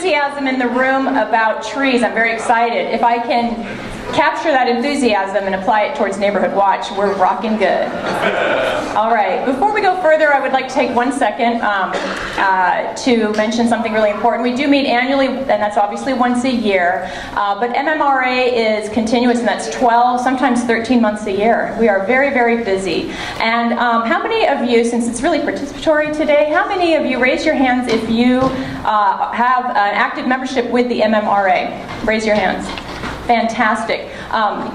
enthusiasm in the room about trees. I'm very excited. If I can capture that enthusiasm and apply it towards Neighborhood Watch, we're rocking good. All right, before we go further, I would like to take 1 second to mention something really important. We do meet annually, and that's obviously once a year, but MMRA is continuous, and that's 12, sometimes 13 months a year. We are very, very busy. And how many of you, since it's really participatory today, how many of you, raise your hands if you have an active membership with the MMRA? Raise your hands. Fantastic.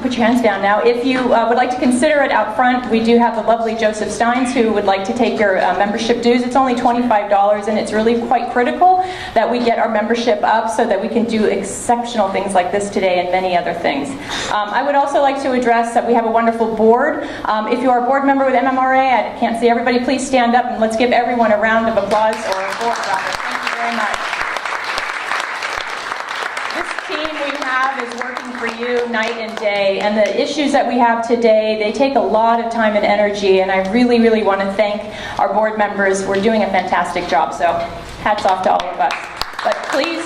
Put your hands down now. If you would like to consider it out front, we do have the lovely Joseph Steins who would like to take your membership dues. It's only $25, and it's really quite critical that we get our membership up so that we can do exceptional things like this today and many other things. I would also like to address that we have a wonderful board. If you are a board member with MMRA, I can't see everybody, please stand up and let's give everyone a round of applause or a board round. Thank you very much. Is working for you night and day, and the issues that we have today, they take a lot of time and energy, and I really, really want to thank our board members. We're doing a fantastic job, so hats off to all of us. But please,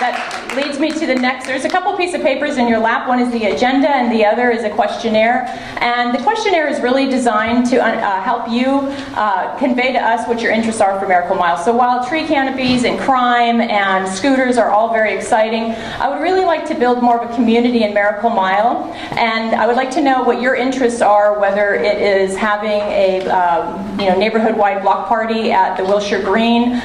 that leads me to the next. There's a couple pieces of papers in your lap. One is the agenda, and the other is a questionnaire. And the questionnaire is really designed to help you convey to us what your interests are for Miracle Mile. So while tree canopies and crime and scooters are all very exciting, I would really like to build more of a community in Miracle Mile. And I would like to know what your interests are, whether it is having a neighborhood-wide block party at the Wilshire Green,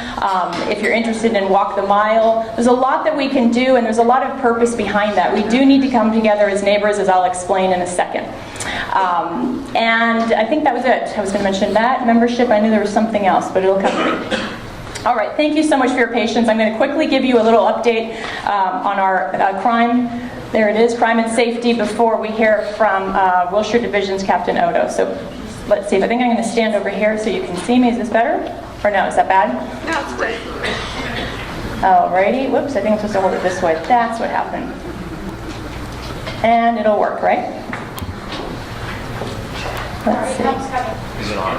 if you're interested in Walk the Mile. There's a lot that we can do, and there's a lot of purpose behind that. We do need to come together as neighbors, as I'll explain in a second. And I think that was it. I was going to mention that. Membership, I knew there was something else, but it'll come to me. All right, thank you so much for your patience. I'm going to quickly give you a little update on our crime. There it is, crime and safety, before we hear from Wilshire Division's Captain Oddo. So let's see, I think I'm going to stand over here so you can see me. Is this better? Or no, is that bad? No, it's great. Alrighty, whoops, I think I'm supposed to hold it this way. That's what happened. And it'll work, right? Let's see. Is it on?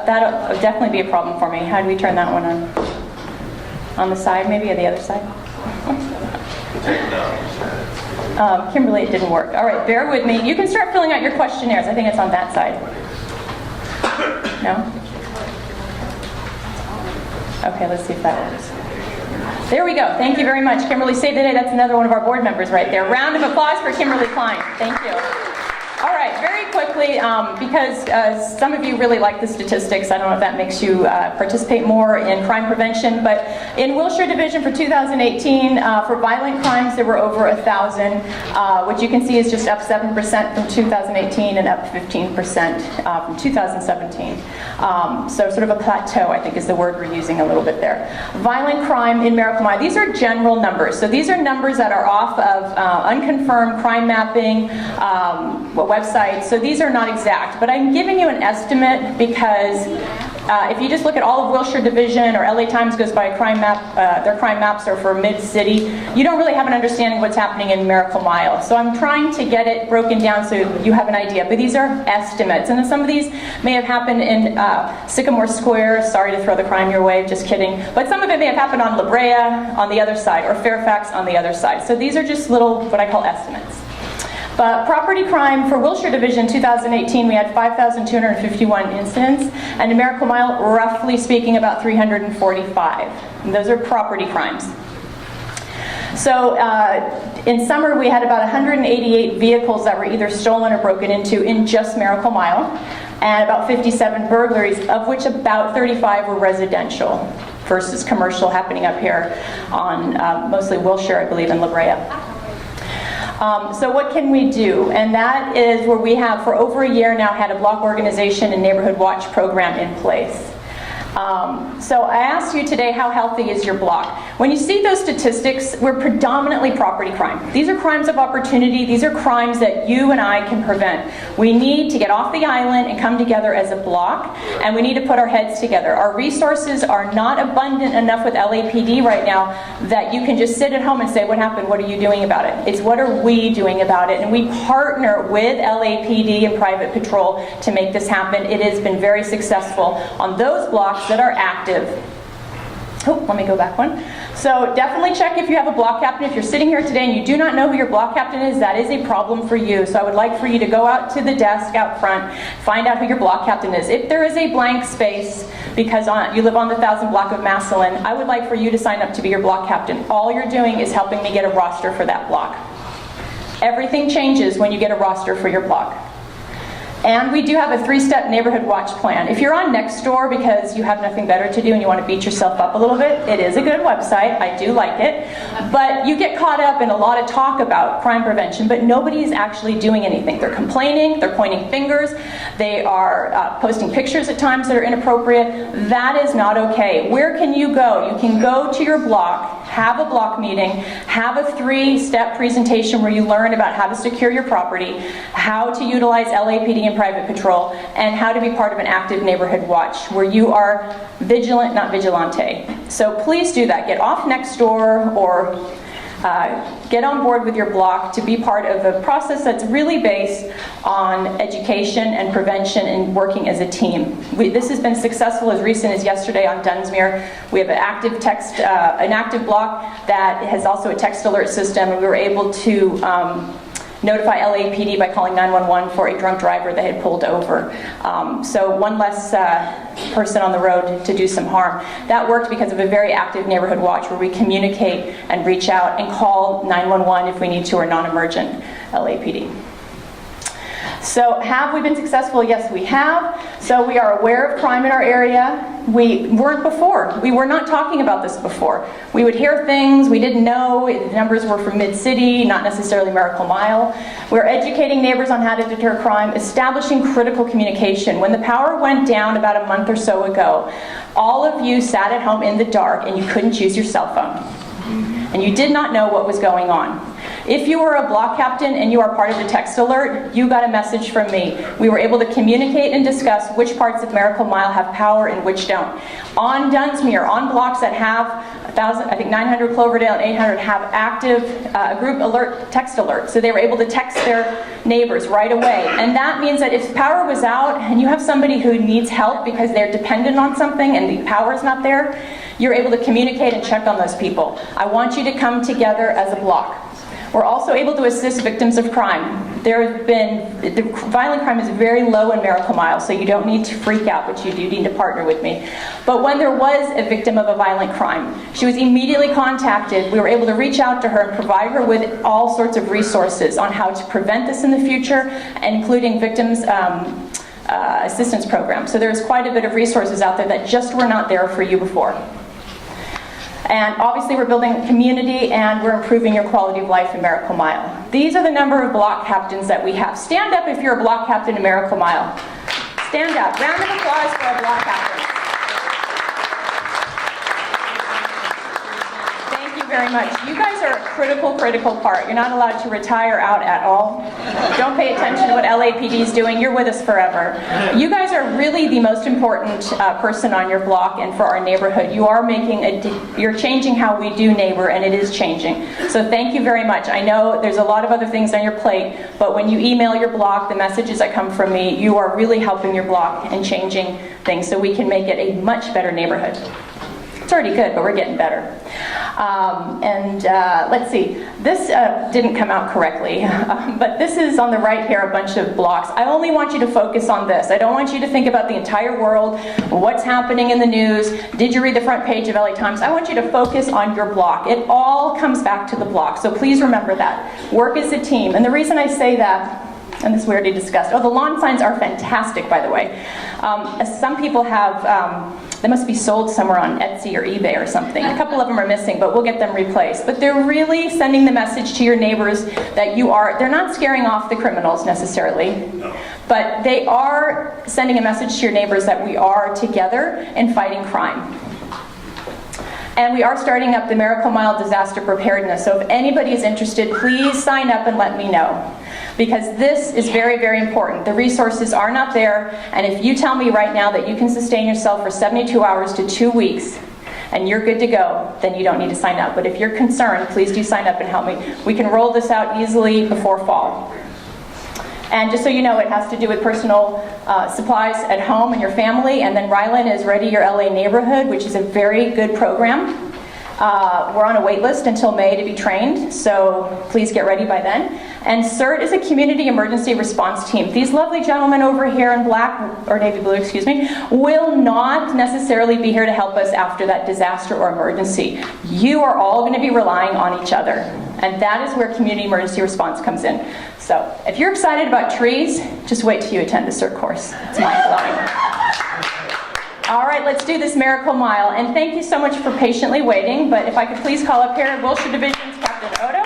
That'll definitely be a problem for me. How do we turn that one on? On the side, maybe, or the other side? Kimberly, it didn't work. All right, bear with me. You can start filling out your questionnaires. I think it's on that side. No? Okay, let's see if that works. There we go. Thank you very much. Kimberly saved the day. That's another one of our board members right there. Round of applause for Kimberly Klein. Thank you. All right, very quickly, because some of you really like the statistics. I don't know if that makes you participate more in crime prevention, but in Wilshire Division for 2018, for violent crimes, there were over 1,000, which you can see is just up 7% from 2018 and up 15% from 2017. So sort of a plateau, I think, is the word we're using a little bit there. Violent crime in Miracle Mile, these are general numbers. So these are numbers that are off of unconfirmed crime mapping websites. So these are not exact, but I'm giving you an estimate because if you just look at all of Wilshire Division, or LA Times goes by a crime map, their crime maps are for mid-city, you don't really have an understanding of what's happening in Miracle Mile. So I'm trying to get it broken down so you have an idea, but these are estimates. And then some of these may have happened in Sycamore Square, sorry to throw the crime your way, just kidding, but some of it may have happened on La Brea on the other side, or Fairfax on the other side. So these are just little, what I call estimates. But property crime for Wilshire Division 2018, we had 5,251 incidents, and in Miracle Mile, roughly speaking, about 345. And those are property crimes. So in summer, we had about 188 vehicles that were either stolen or broken into in just Miracle Mile, and about 57 burglaries, of which about 35 were residential versus commercial happening up here on mostly Wilshire, I believe, and La Brea. So what can we do? And that is where we have, for over a year now, had a block organization and neighborhood watch program in place. So I asked you today, how healthy is your block? When you see those statistics, we're predominantly property crime. These are crimes of opportunity. These are crimes that you and I can prevent. We need to get off the island and come together as a block, and we need to put our heads together. Our resources are not abundant enough with L.A.P.D. right now that you can just sit at home and say, what happened? What are you doing about it? It's what are we doing about it? And we partner with L.A.P.D. and private patrol to make this happen. It has been very successful on those blocks that are active. Oh, let me go back one. So definitely check if you have a block captain. If you're sitting here today and you do not know who your block captain is, that is a problem for you. So I would like for you to go out to the desk out front, find out who your block captain is. If there is a blank space because you live on the 1000 block of Massillon, I would like for you to sign up to be your block captain. All you're doing is helping me get a roster for that block. Everything changes when you get a roster for your block. And we do have a 3-step neighborhood watch plan. If you're on Nextdoor because you have nothing better to do and you want to beat yourself up a little bit, it is a good website. I do like it. But you get caught up in a lot of talk about crime prevention, but nobody is actually doing anything. They're complaining, they're pointing fingers, they are posting pictures at times that are inappropriate. That is not okay. Where can you go? You can go to your block, have a block meeting, have a 3-step presentation where you learn about how to secure your property, how to utilize L.A.P.D. and private patrol, and how to be part of an active neighborhood watch where you are vigilant, not vigilante. So please do that. Get off Nextdoor or get on board with your block to be part of a process that's really based on education and prevention and working as a team. This has been successful as recent as yesterday on Dunsmuir. We have an active block that has also a text alert system, and we were able to notify L.A.P.D. by calling 911 for a drunk driver that had pulled over. So one less person on the road to do some harm. That worked because of a very active neighborhood watch where we communicate and reach out and call 911 if we need to, or non-emergent L.A.P.D. So have we been successful? Yes, we have. So we are aware of crime in our area. We weren't before. We were not talking about this before. We would hear things we didn't know. The numbers were from mid-city, not necessarily Miracle Mile. We're educating neighbors on how to deter crime, establishing critical communication. When the power went down about a month or so ago, all of you sat at home in the dark and you couldn't use your cell phone. And you did not know what was going on. If you were a block captain and you are part of the text alert, you got a message from me. We were able to communicate and discuss which parts of Miracle Mile have power and which don't. On Dunsmuir, on blocks that have 1,000, I think 900 Cloverdale and 800 have active group alert, text alert. So they were able to text their neighbors right away. And that means that if power was out and you have somebody who needs help because they're dependent on something and the power is not there, you're able to communicate and check on those people. I want you to come together as a block. We're also able to assist victims of crime. The violent crime is very low in Miracle Mile, so you don't need to freak out, but you do need to partner with me. But when there was a victim of a violent crime, she was immediately contacted. We were able to reach out to her and provide her with all sorts of resources on how to prevent this in the future, including victims assistance programs. So there's quite a bit of resources out there that just were not there for you before. And obviously we're building community and we're improving your quality of life in Miracle Mile. These are the number of block captains that we have. Stand up if you're a block captain in Miracle Mile. Stand up. Round of applause for our block captains. Thank you very much. You guys are a critical part. You're not allowed to retire out at all. Don't pay attention to what L.A.P.D. is doing. You're with us forever. You guys are really the most important person on your block and for our neighborhood. You are you're changing how we do neighbor, and it is changing. So thank you very much. I know there's a lot of other things on your plate, but when you email your block, the messages that come from me, you are really helping your block and changing things so we can make it a much better neighborhood. It's already good, but we're getting better. Let's see, this didn't come out correctly, but this is on the right here, a bunch of blocks. I only want you to focus on this. I don't want you to think about the entire world, what's happening in the news, did you read the front page of LA Times? I want you to focus on your block. It all comes back to the block, so please remember that. Work as a team, and the reason I say that, and this we already discussed. Oh, the lawn signs are fantastic, by the way. Some people have, they must be sold somewhere on Etsy or eBay or something. A couple of them are missing, but we'll get them replaced. But they're really sending the message to your neighbors that they're not scaring off the criminals necessarily, but they are sending a message to your neighbors that we are together in fighting crime. And we are starting up the Miracle Mile Disaster Preparedness. So if anybody is interested, please sign up and let me know. Because this is very, very important. The resources are not there, and if you tell me right now that you can sustain yourself for 72 hours to 2 weeks, and you're good to go, then you don't need to sign up. But if you're concerned, please do sign up and help me. We can roll this out easily before fall. And just so you know, it has to do with personal supplies at home and your family. And then Rylan is Ready Your LA Neighborhood, which is a very good program. We're on a wait list until May to be trained, so please get ready by then. And CERT is a community emergency response team. These lovely gentlemen over here in black, or navy blue, excuse me, will not necessarily be here to help us after that disaster or emergency. You are all going to be relying on each other, and that is where community emergency response comes in. So if you're excited about trees, just wait till you attend the CERT course. It's mind-blowing. All right, let's do this miracle mile. And thank you so much for patiently waiting. But if I could please call up here Wilshire Division's Captain Oddo.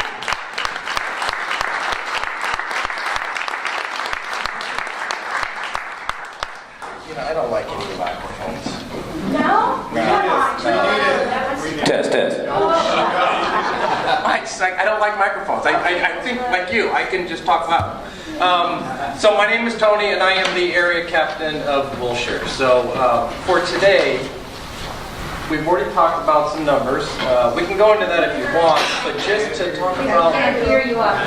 You know, I don't like any microphones. No? Test. I don't like microphones. I think like you, I can just talk loud. So my name is Tony, and I am the area captain of Wilshire. So for today, we've already talked about some numbers. We can go into that if you want, but just to talk about... I can't hear you up.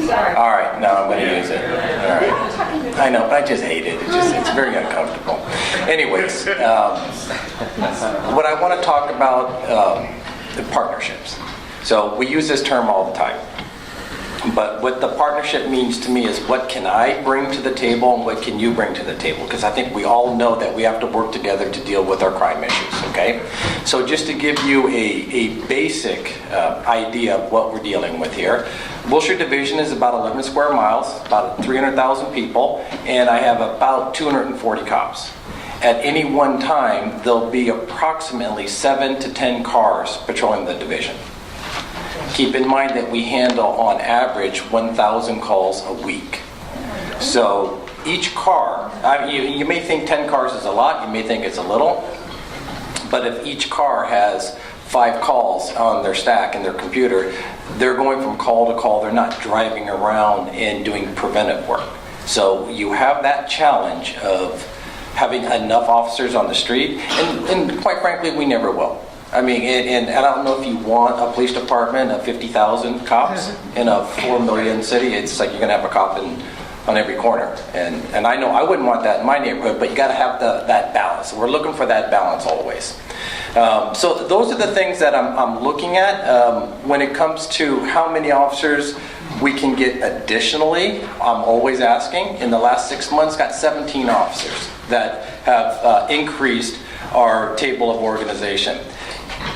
Sorry. All right, no, I'm going to use it. All right. I know, but I just hate it. It's very uncomfortable. Anyways, what I want to talk about the partnerships. So we use this term all the time. But what the partnership means to me is what can I bring to the table and what can you bring to the table? Because I think we all know that we have to work together to deal with our crime issues, okay? So just to give you a basic idea of what we're dealing with here, Wilshire Division is about 11 square miles, about 300,000 people, and I have about 240 cops. At any one time, there'll be approximately 7 to 10 cars patrolling the division. Keep in mind that we handle, on average, 1,000 calls a week. So each car, you may think 10 cars is a lot, you may think it's a little, but if each car has 5 calls on their stack in their computer, they're going from call to call. They're not driving around and doing preventive work. So you have that challenge of having enough officers on the street, and quite frankly, we never will. I mean, and I don't know if you want a police department of 50,000 cops in a 4 million city. It's like you're going to have a cop on every corner. And I know I wouldn't want that in my neighborhood, but you got to have that balance. We're looking for that balance always. So those are the things that I'm looking at. When it comes to how many officers we can get additionally, I'm always asking. In the last 6 months, got 17 officers that have increased our table of organization.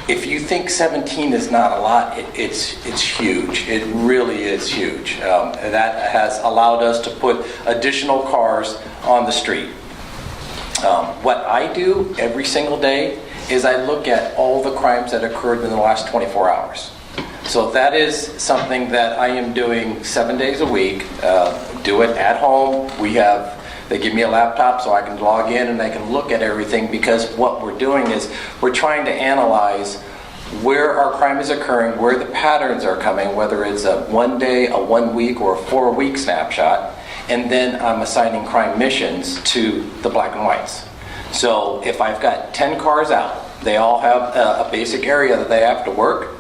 If you think 17 is not a lot, it's huge. It really is huge. That has allowed us to put additional cars on the street. What I do every single day is I look at all the crimes that occurred in the last 24 hours. So that is something that I am doing 7 days a week. Do it at home. They give me a laptop so I can log in and I can look at everything, because what we're doing is we're trying to analyze where our crime is occurring, where the patterns are coming, whether it's a 1 day, a 1 week, or a 4 week snapshot, and then I'm assigning crime missions to the black and whites. So if I've got 10 cars out, they all have a basic area that they have to work.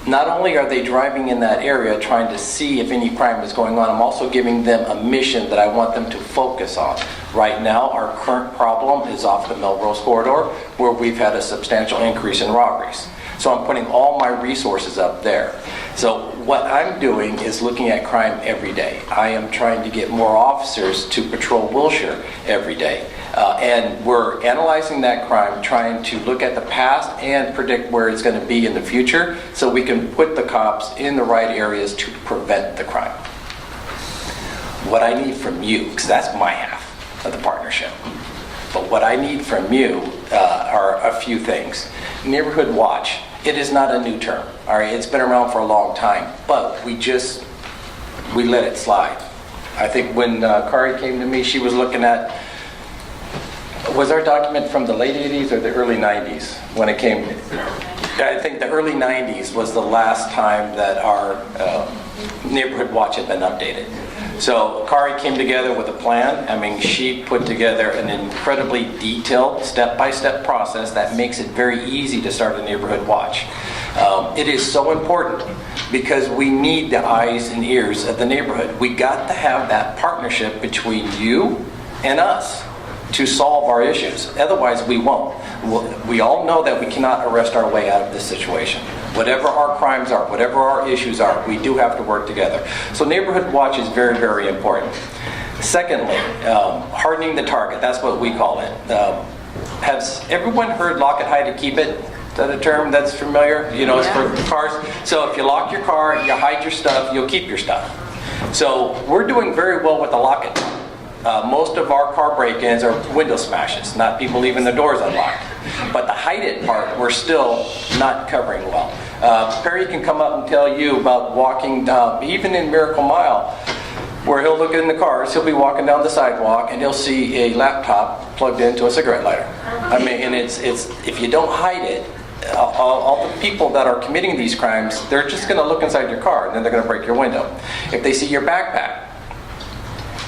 Not only are they driving in that area trying to see if any crime is going on, I'm also giving them a mission that I want them to focus on. Right now, our current problem is off the Melrose corridor, where we've had a substantial increase in robberies. So I'm putting all my resources up there. So what I'm doing is looking at crime every day. I am trying to get more officers to patrol Wilshire every day. And we're analyzing that crime, trying to look at the past and predict where it's going to be in the future, so we can put the cops in the right areas to prevent the crime. What I need from you, because that's my half of the partnership, but what I need from you are a few things. Neighborhood watch. It is not a new term. All right, it's been around for a long time, but we let it slide. I think when Kari came to me, she was looking at, was our document from the late 80s or the early 90s when it came? I think the early 90s was the last time that our neighborhood watch had been updated. So Kari came together with a plan. I mean, she put together an incredibly detailed step-by-step process that makes it very easy to start a neighborhood watch. It is so important because we need the eyes and ears of the neighborhood. We got to have that partnership between you and us to solve our issues. Otherwise, we won't. We all know that we cannot arrest our way out of this situation. Whatever our crimes are, whatever our issues are, we do have to work together. So neighborhood watch is very, very important. Secondly, hardening the target. That's what we call it. Has everyone heard lock it, hide it, keep it? Is that a term that's familiar? You know, it's for cars. So if you lock your car, you hide your stuff, you'll keep your stuff. So we're doing very well with the lock it. Most of our car break-ins are window smashes, not people leaving the doors unlocked. But the hide it part, we're still not covering well. Perry can come up and tell you about walking down, even in Miracle Mile, where he'll look in the cars, he'll be walking down the sidewalk and he'll see a laptop plugged into a cigarette lighter. I mean, and it's if you don't hide it, all the people that are committing these crimes, they're just going to look inside your car and then they're going to break your window. If they see your backpack,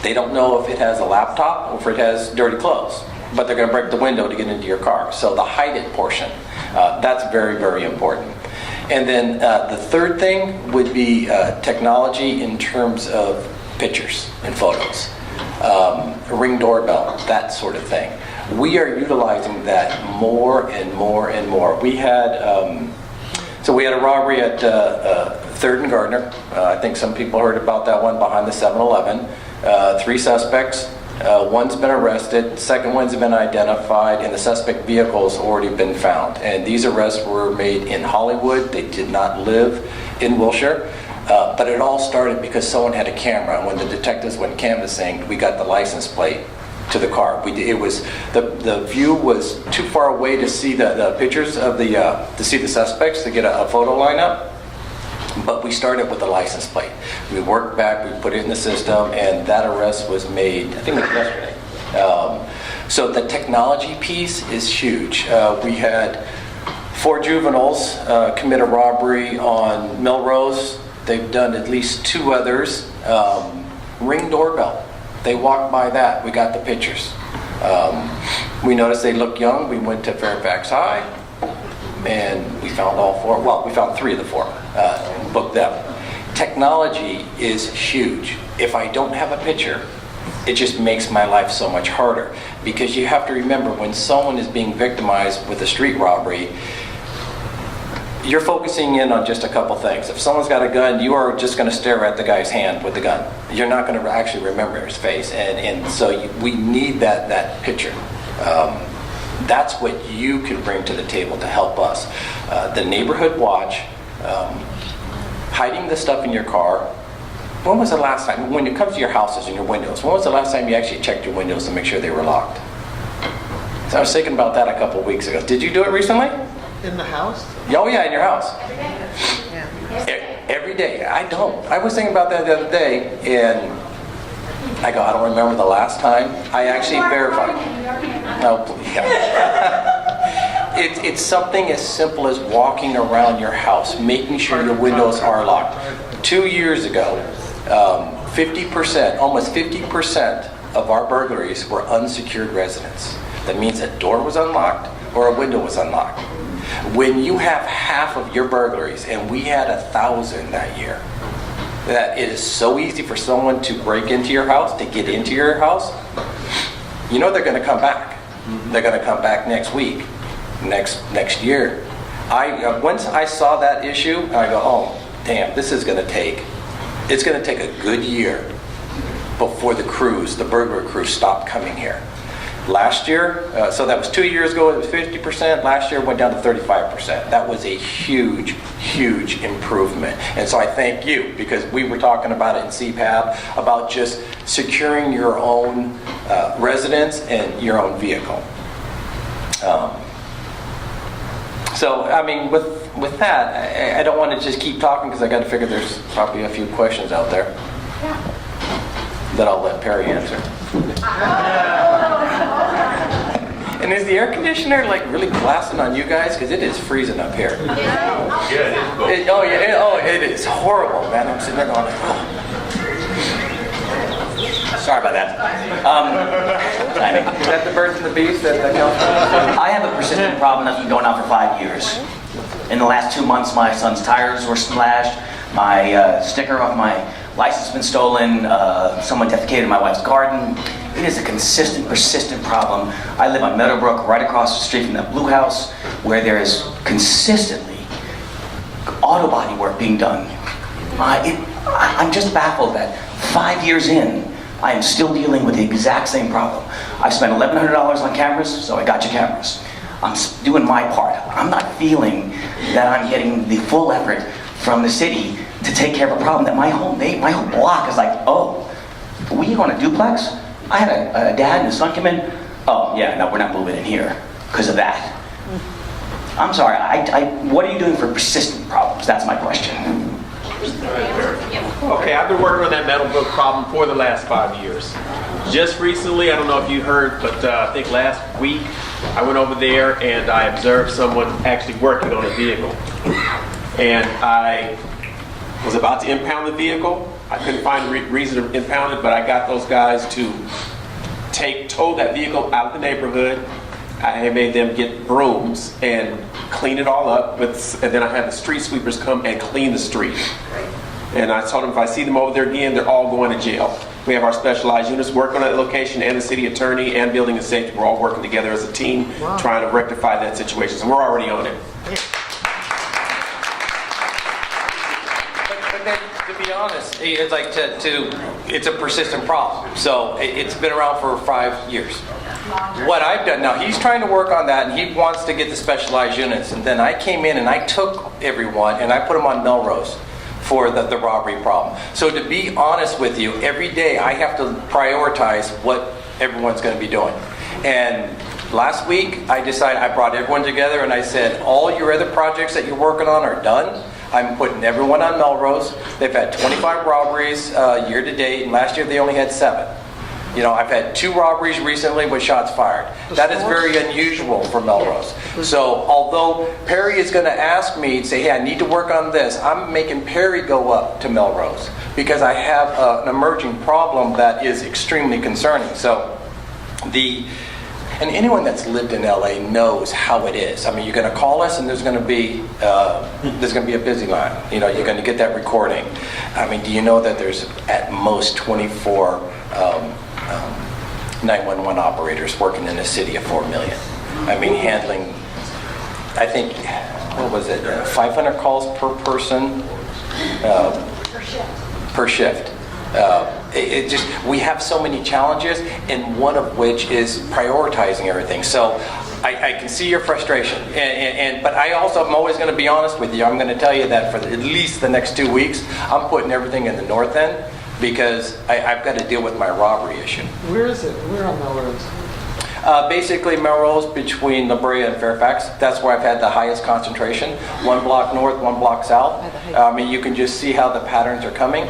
they don't know if it has a laptop or if it has dirty clothes, but they're going to break the window to get into your car. So the hide it portion, that's very, very important. And then the third thing would be technology in terms of pictures and photos, Ring doorbell, that sort of thing. We are utilizing that more and more and more. We had we had a robbery at 3rd and Gardner. I think some people heard about that one behind the 7-Eleven. 3 suspects. One's been arrested. Second one's been identified, and the suspect vehicle's already been found. And these arrests were made in Hollywood. They did not live in Wilshire. But it all started because someone had a camera, and when the detectives went canvassing, we got the license plate to the car. It was the view was too far away to see the pictures of to see the suspects, to get a photo lineup. But we started with the license plate. We worked back, we put it in the system, and that arrest was made, I think it was yesterday. So the technology piece is huge. We had 4 juveniles commit a robbery on Melrose. They've done at least 2 others. Ring doorbell. They walked by that. We got the pictures. We noticed they looked young. We went to Fairfax High, and we found all 4. Well, we found 3 of the 4. Booked them. Technology is huge. If I don't have a picture, it just makes my life so much harder. Because you have to remember, when someone is being victimized with a street robbery, you're focusing in on just a couple things. If someone's got a gun, you are just going to stare at the guy's hand with the gun. You're not going to actually remember his face. And so we need that picture. That's what you can bring to the table to help us. The neighborhood watch, hiding the stuff in your car. When was the last time, when it comes to your houses and your windows, when was the last time you actually checked your windows to make sure they were locked? So I was thinking about that a couple of weeks ago. Did you do it recently? In the house? Oh yeah, in your house. Yeah. Every day. I don't. I was thinking about that the other day, and I go, I don't remember the last time. I actually verified. No, yeah. It's something as simple as walking around your house, making sure your windows are locked. 2 years ago, 50%, almost 50% of our burglaries were unsecured residents. That means a door was unlocked or a window was unlocked. When you have half of your burglaries, and we had 1,000 that year, that it is so easy for someone to break into your house, to get into your house, you know they're going to come back. They're going to come back next week, next year. Once I saw that issue, I go, oh, damn, this is going to take, it's going to take a good year before the burglar crews stop coming here. Last year, so that was 2 years ago, it was 50%. Last year it went down to 35%. That was a huge, huge improvement. And so I thank you, because we were talking about it in CPAB, about just securing your own residence and your own vehicle. So, I mean, with that, I don't want to just keep talking, because I got to figure there's probably a few questions out there that I'll let Perry answer. And is the air conditioner like really blasting on you guys? Because it is freezing up here. It is horrible, man. I'm sitting there going, oh. Sorry about that. Timing. Is that the birds and the bees that Councilman? I have a persistent problem that's been going on for 5 years. In the last 2 months, my son's tires were slashed, my sticker off my license has been stolen, someone defecated in my wife's garden. It is a consistent, persistent problem. I live on Meadowbrook, right across the street from that blue house, where there is consistently auto body work being done. I'm just baffled that 5 years in, I am still dealing with the exact same problem. I spent $1,100 on cameras, so I got you cameras. I'm doing my part. I'm not feeling that I'm getting the full effort from the city to take care of a problem that my whole block is like, oh, we on a duplex? I had a dad and a son come in. Oh, yeah, no, we're not moving in here because of that. I'm sorry, what are you doing for persistent problems? That's my question. Okay, I've been working on that Meadowbrook problem for the last 5 years. Just recently, I don't know if you heard, but I think last week, I went over there and I observed someone actually working on a vehicle. And I was about to impound the vehicle. I couldn't find a reason to impound it, but I got those guys to tow that vehicle out of the neighborhood. I made them get brooms and clean it all up, and then I had the street sweepers come and clean the street. And I told them if I see them over there again, they're all going to jail. We have our specialized units working on that location, and the city attorney and building and safety. We're all working together as a team, trying to rectify that situation. So we're already on it. But then, to be honest, it's like it's a persistent problem. So it's been around for 5 years. What I've done now, he's trying to work on that, and he wants to get the specialized units. And then I came in and I took everyone and I put them on Melrose for the robbery problem. So to be honest with you, every day I have to prioritize what everyone's going to be doing. And last week I brought everyone together and I said, all your other projects that you're working on are done. I'm putting everyone on Melrose. They've had 25 robberies year to date, and last year they only had 7. You know, I've had 2 robberies recently with shots fired. That is very unusual for Melrose. So although Perry is going to ask me to say, hey, I need to work on this, I'm making Perry go up to Melrose because I have an emerging problem that is extremely concerning. So and anyone that's lived in LA knows how it is. I mean, you're going to call us and there's going to be a busy line. You know, you're going to get that recording. I mean, do you know that there's at most 24 911 operators working in a city of 4 million. I mean, handling, I think, 500 calls per person per shift. We have so many challenges, and one of which is prioritizing everything. So I can see your frustration, but I'm always going to be honest with you. I'm going to tell you that for at least the next 2 weeks, I'm putting everything in the north end, because I've got to deal with my robbery issue. Where is it? Where on Melrose? Basically, Melrose between La Brea and Fairfax. That's where I've had the highest concentration. 1 block north, 1 block south. I mean, you can just see how the patterns are coming.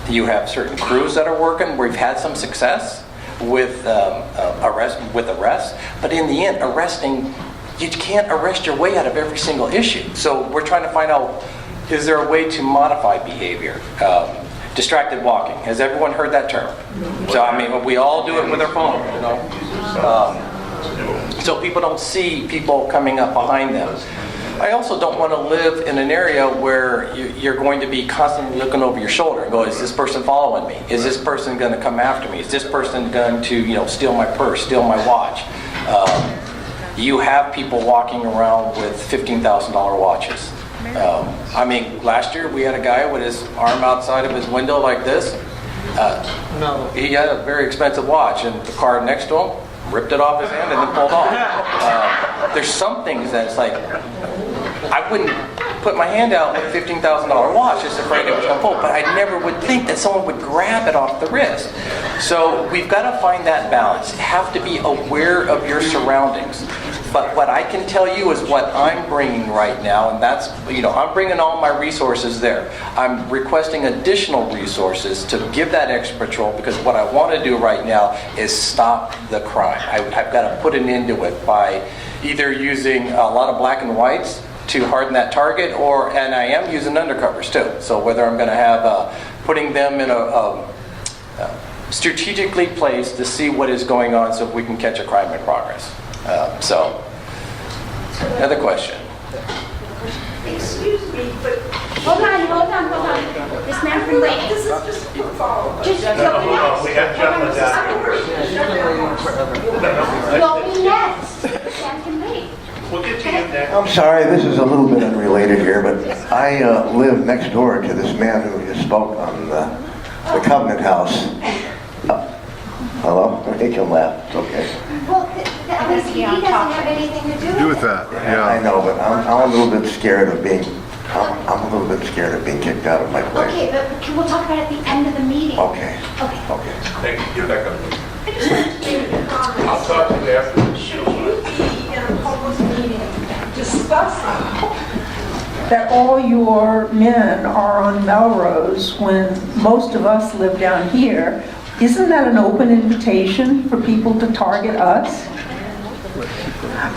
You have certain crews that are working. We've had some success with arrests, but in the end, you can't arrest your way out of every single issue. So we're trying to find out, is there a way to modify behavior? Distracted walking. Has everyone heard that term? So, I mean, we all do it with our phone, you know. So people don't see people coming up behind them. I also don't want to live in an area where you're going to be constantly looking over your shoulder and go, is this person following me? Is this person going to come after me? Is this person going to, steal my purse, steal my watch? You have people walking around with $15,000 watches. I mean, last year we had a guy with his arm outside of his window like this. No. He had a very expensive watch, and the car next to him ripped it off his hand and then pulled off. There's some things that's like, I wouldn't put my hand out with a $15,000 watch just afraid it was going to pull, but I never would think that someone would grab it off the wrist. So we've got to find that balance. You have to be aware of your surroundings. But what I can tell you is what I'm bringing right now, and that's, I'm bringing all my resources there. I'm requesting additional resources to give that extra patrol, because what I want to do right now is stop the crime. I've got to put an end to it by either using a lot of black and whites to harden that target, and I am using undercovers too. So whether I'm going to have putting them in strategically placed to see what is going on so we can catch a crime in progress. So, another question. Excuse me, but... Hold on. This man from Lake. This is just... We have gentlemen Go next. Sam can wait. We'll get to you next. I'm sorry, this is a little bit unrelated here, but I live next door to this man who just spoke on the Covenant House. Hello? He can laugh, it's okay. Well, the LAPD doesn't have anything to do with that, I know, but I'm a little bit scared of being, I'm a little bit scared of being kicked out of my place. Okay, but we'll talk about it at the end of the meeting. Okay. Okay. Thank you. Get back up. I'll talk to you after. Should you be in a public meeting discussing that all your men are on Melrose when most of us live down here? Isn't that an open invitation for people to target us?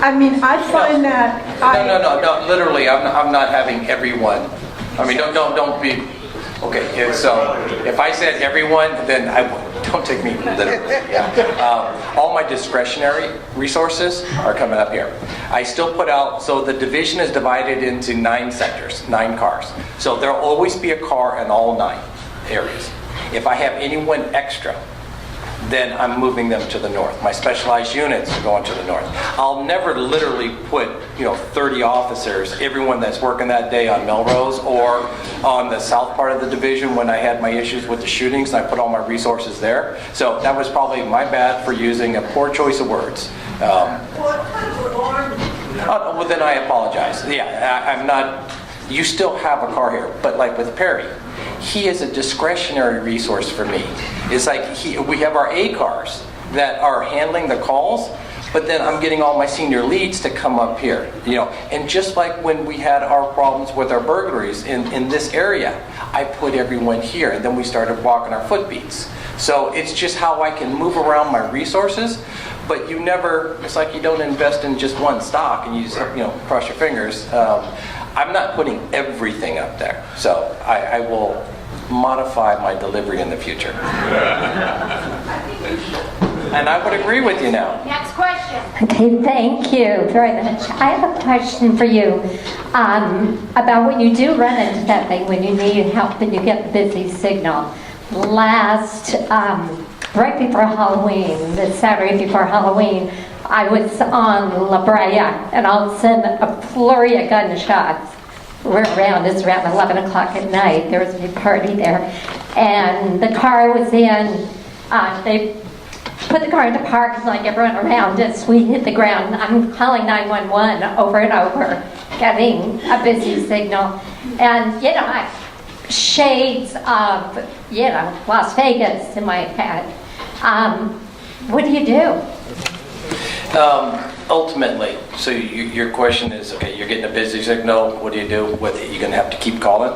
I mean, I find that... No, literally, I'm not having everyone. I mean, don't be... Okay, so if I said everyone, then don't take me literally. Yeah. All my discretionary resources are coming up here. I still put out, so the division is divided into 9 sectors, 9 cars. So there'll always be a car in all 9 areas. If I have anyone extra, then I'm moving them to the north. My specialized units are going to the north. I'll never literally put, 30 officers, everyone that's working that day on Melrose or on the south part of the division when I had my issues with the shootings, and I put all my resources there. So that was probably my bad for using a poor choice of words. Well, then I apologize. Yeah, I'm not, you still have a car here, but like with Perry, he is a discretionary resource for me. It's like we have our A cars that are handling the calls, but then I'm getting all my senior leads to come up here. And just like when we had our problems with our burglaries in this area, I put everyone here, and then we started walking our foot beats. So it's just how I can move around my resources, but you never, it's like you don't invest in just one stock and you just, cross your fingers. I'm not putting everything up there, so I will modify my delivery in the future. And I would agree with you now. Next question. Okay, thank you very much. I have a question for you about when you do run into that thing, when you need help and you get the busy signal. Right before Halloween, the Saturday before Halloween, I was on La Brea, and all of a sudden a flurry of gunshots were around. It's around 11 o'clock at night. There was a big party there. And the car I was in, they put the car in the park and like everyone around us, we hit the ground. I'm calling 911 over and over, getting a busy signal. And, shades of, Las Vegas in my head. What do you do? Ultimately, so your question is, okay, you're getting a busy signal, what do you do with it? You're going to have to keep calling.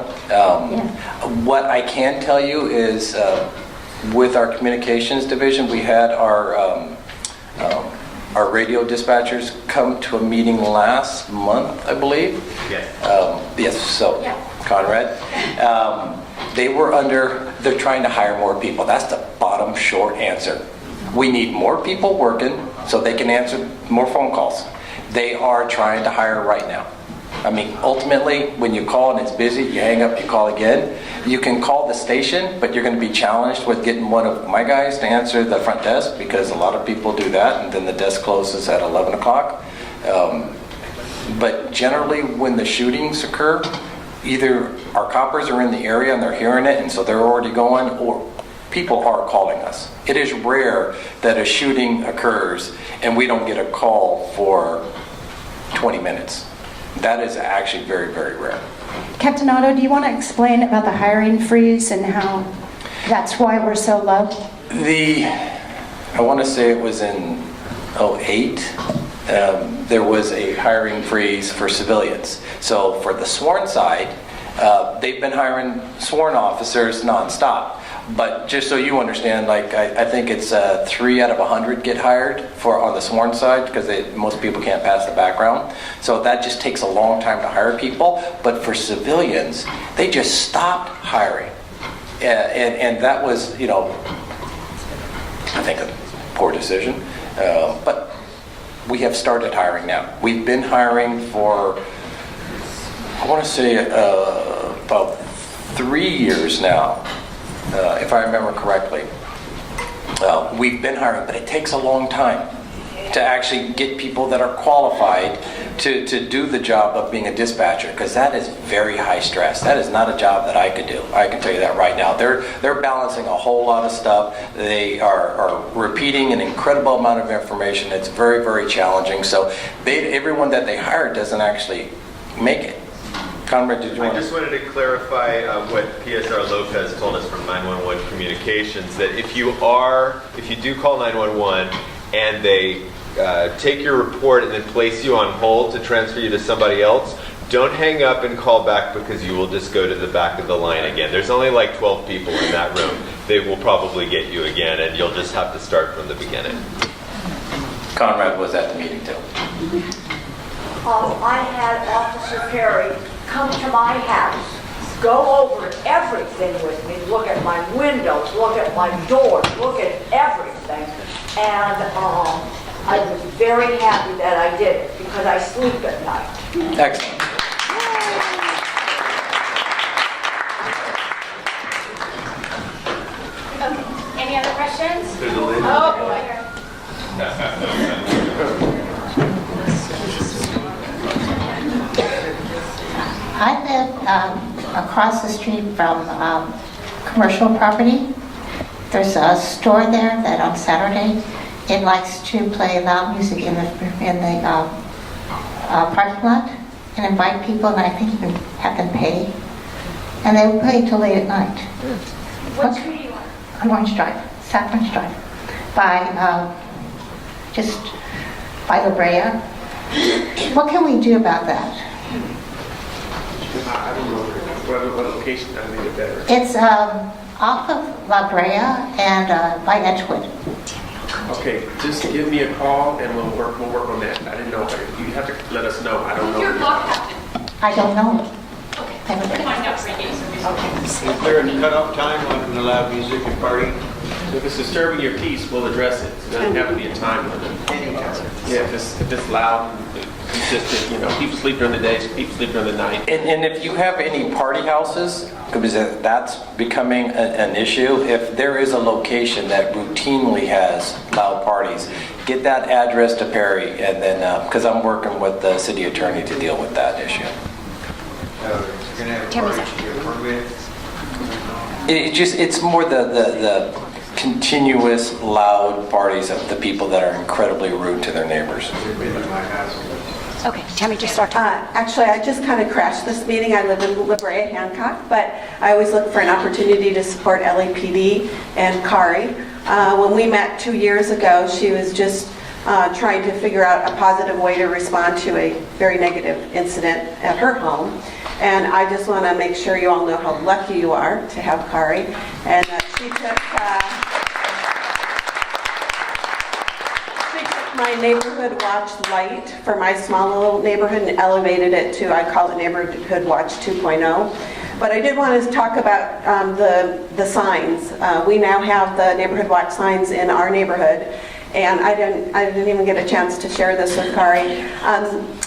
What I can tell you is with our communications division, we had our radio dispatchers come to a meeting last month, I believe. Yes, so Conrad. They're trying to hire more people. That's the bottom short answer. We need more people working so they can answer more phone calls. They are trying to hire right now. I mean, ultimately, when you call and it's busy, you hang up, you call again. You can call the station, but you're going to be challenged with getting one of my guys to answer the front desk because a lot of people do that, and then the desk closes at 11 o'clock. But generally, when the shootings occur, either our coppers are in the area and they're hearing it, and so they're already going, or people are calling us. It is rare that a shooting occurs and we don't get a call for 20 minutes. That is actually very, very rare. Captain Oddo, do you want to explain about the hiring freeze and how that's why we're so low? I want to say it was in 2008. There was a hiring freeze for civilians. So for the sworn side, they've been hiring sworn officers nonstop. But just so you understand, I think it's 3 out of 100 get hired on the sworn side because most people can't pass the background. So that just takes a long time to hire people. But for civilians, they just stopped hiring. And that was, I think, a poor decision. But we have started hiring now. We've been hiring for, I want to say, about 3 years now, if I remember correctly. We've been hiring, but it takes a long time to actually get people that are qualified to do the job of being a dispatcher, because that is very high stress. That is not a job that I could do. I can tell you that right now. They're balancing a whole lot of stuff. They are repeating an incredible amount of information. It's very, very challenging. So everyone that they hire doesn't actually make it. Conrad, did you want I just wanted to clarify what PSR Lopez told us from 911 Communications, that if you do call 911 and they take your report and then place you on hold to transfer you to somebody else, don't hang up and call back, because you will just go to the back of the line again. There's only like 12 people in that room. They will probably get you again, and you'll just have to start from the beginning. Conrad was at the meeting too. I had Officer Perry come to my house, go over everything with me, look at my windows, look at my doors, look at everything. And I was very happy that I did it, because I sleep at night. Excellent. Any other questions? There's a lady. Oh, boy. I live across the street from commercial property. There's a store there that on Saturday it likes to play loud music in the parking lot and invite people, and I think you can have them pay. And they will play till late at night. What street do you want? On Orange Drive, South Orange Drive, just by La Brea. What can we do about that? I don't know what location I made it better. It's off of La Brea and by Edgewood. Okay, just give me a call and we'll work on that. I didn't know. You have to let us know. I don't know. Your block captain. I don't know. Okay, we'll find out for you. Is there a cutoff time on the loud music and party? If it's disturbing your peace, we'll address it. It doesn't have to be a time limit. Yeah, if it's loud, consistent, people sleep during the day, people sleep during the night. And if you have any party houses, because that's becoming an issue, if there is a location that routinely has loud parties, get that address to Perry, and then, because I'm working with the city attorney to deal with that issue. You're going to have a party to get a permit? It's more the continuous loud parties of the people that are incredibly rude to their neighbors. Okay, Tammy, just start talking. Actually, I just kind of crashed this meeting. I live in La Brea, Hancock, but I always look for an opportunity to support L.A.P.D. and Kari. When we met 2 years ago, she was just trying to figure out a positive way to respond to a very negative incident at her home. And I just want to make sure you all know how lucky you are to have Kari. And she took my neighborhood watch light for my small little neighborhood and elevated it to, I call it neighborhood watch 2.0. But I did want to talk about the signs. We now have the neighborhood watch signs in our neighborhood. And I didn't even get a chance to share this with Kari.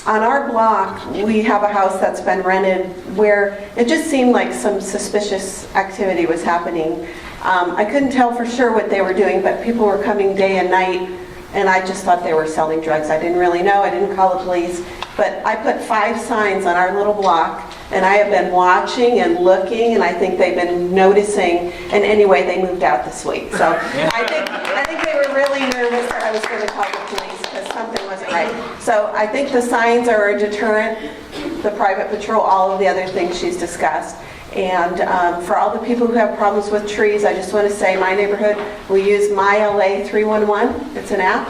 On our block, we have a house that's been rented where it just seemed like some suspicious activity was happening. I couldn't tell for sure what they were doing, but people were coming day and night, and I just thought they were selling drugs. I didn't really know. I didn't call the police. But I put 5 signs on our little block, and I have been watching and looking, and I think they've been noticing. And anyway, they moved out this week. So I think they were really nervous that I was going to call the police because something wasn't right. So I think the signs are a deterrent, the private patrol, all of the other things she's discussed. And for all the people who have problems with trees, I just want to say my neighborhood, we use My LA 311. It's an app.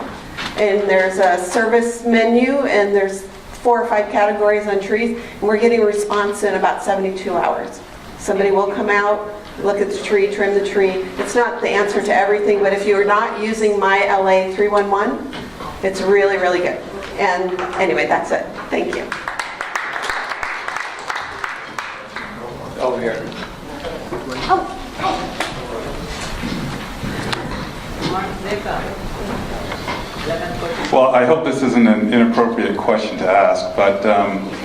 And there's a service menu, and there's 4 or 5 categories on trees. And we're getting a response in about 72 hours. Somebody will come out, look at the tree, trim the tree. It's not the answer to everything, but if you're not using My LA 311, it's really, really good. And anyway, that's it. Thank you. Over here. Well, I hope this isn't an inappropriate question to ask, but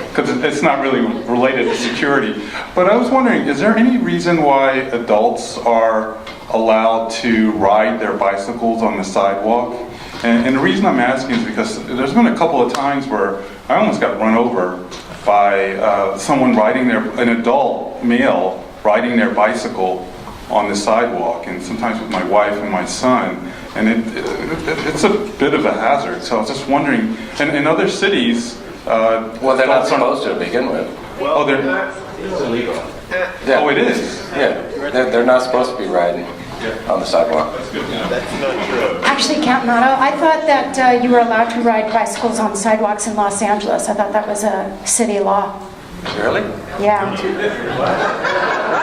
because it's not really related to security. But I was wondering, is there any reason why adults are allowed to ride their bicycles on the sidewalk? And the reason I'm asking is because there's been a couple of times where I almost got run over by someone an adult male riding their bicycle on the sidewalk, and sometimes with my wife and my son, and it's a bit of a hazard. So I was just wondering, and in other cities, well, they're not supposed to begin with. Well, it's illegal. Oh, it is. Yeah, they're not supposed to be riding on the sidewalk. That's not true. Actually, Capt, I thought that you were allowed to ride bicycles on sidewalks in Los Angeles. I thought that was a city law. Really? Yeah.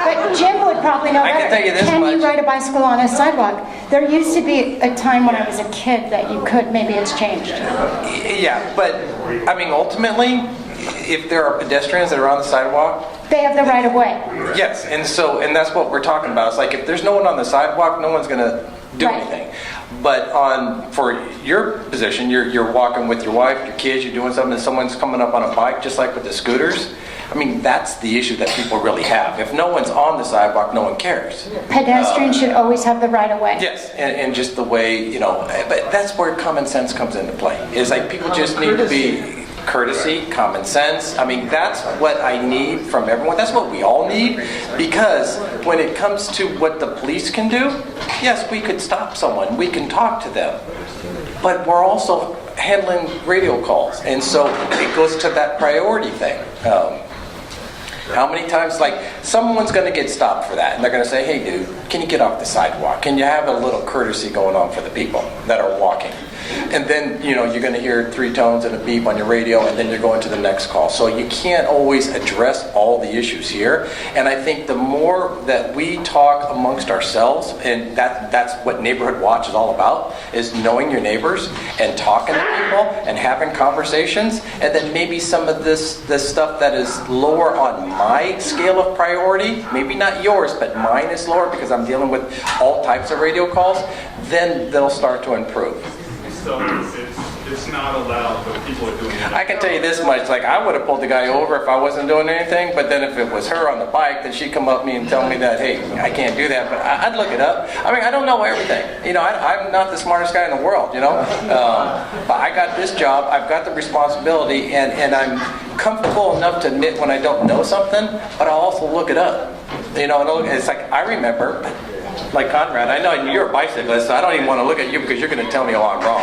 But Jim would probably know better. I can tell you this Can you much. ride a bicycle on a sidewalk? There used to be a time when I was a kid that you could. Maybe it's changed. Yeah, but I mean, ultimately, if there are pedestrians that are on the sidewalk, They have the right of way. yes, and that's what we're talking about. It's like if there's no one on the sidewalk, no one's going to do anything. But for your position, you're walking with your wife, your kids, you're doing something, and someone's coming up on a bike, just like with the scooters. I mean, that's the issue that people really have. If no one's on the sidewalk, no one cares. Pedestrians should always have the right of way. Yes, and just the way, but that's where common sense comes into play. It's like people just need to be courtesy, common sense. I mean, that's what I need from everyone. That's what we all need, because when it comes to what the police can do, yes, we could stop someone. We can talk to them. But we're also handling radio calls. And so it goes to that priority thing. How many times, like, someone's going to get stopped for that, and they're going to say, hey, dude, can you get off the sidewalk? Can you have a little courtesy going on for the people that are walking? And then, you're going to hear 3 tones and a beep on your radio, and then you're going to the next call. So you can't always address all the issues here. And I think the more that we talk amongst ourselves, and that's what Neighborhood Watch is all about, is knowing your neighbors and talking to people and having conversations. And then maybe some of this stuff that is lower on my scale of priority, maybe not yours, but mine is lower because I'm dealing with all types of radio calls, then they'll start to improve. So it's not allowed, but people are doing it. I can tell you this much, like I would have pulled the guy over if I wasn't doing anything, but then if it was her on the bike, then she'd come up to me and tell me that, hey, I can't do that, but I'd look it up. I mean, I don't know everything. I'm not the smartest guy in the world, but I got this job, I've got the responsibility, and I'm comfortable enough to admit when I don't know something, but I'll also look it up. It's like, I remember, like Conrad, I know you're a bicyclist, so I don't even want to look at you because you're going to tell me, I'm wrong.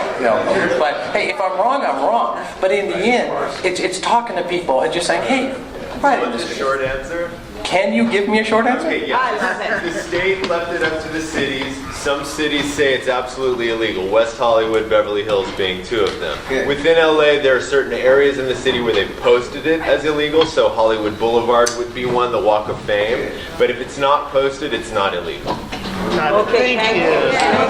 But hey, if I'm wrong, I'm wrong. But in the end, it's talking to people and just saying, hey, right in this Short answer? Can you give me a short answer? Okay, yeah. The state left it up to the cities. Some cities say it's absolutely illegal. West Hollywood, Beverly Hills being 2 of them. Okay. Within LA, there are certain areas in the city where they've posted it as illegal. So Hollywood Boulevard would be one, the Walk of Fame. But if it's not posted, it's not illegal. Okay, thank you.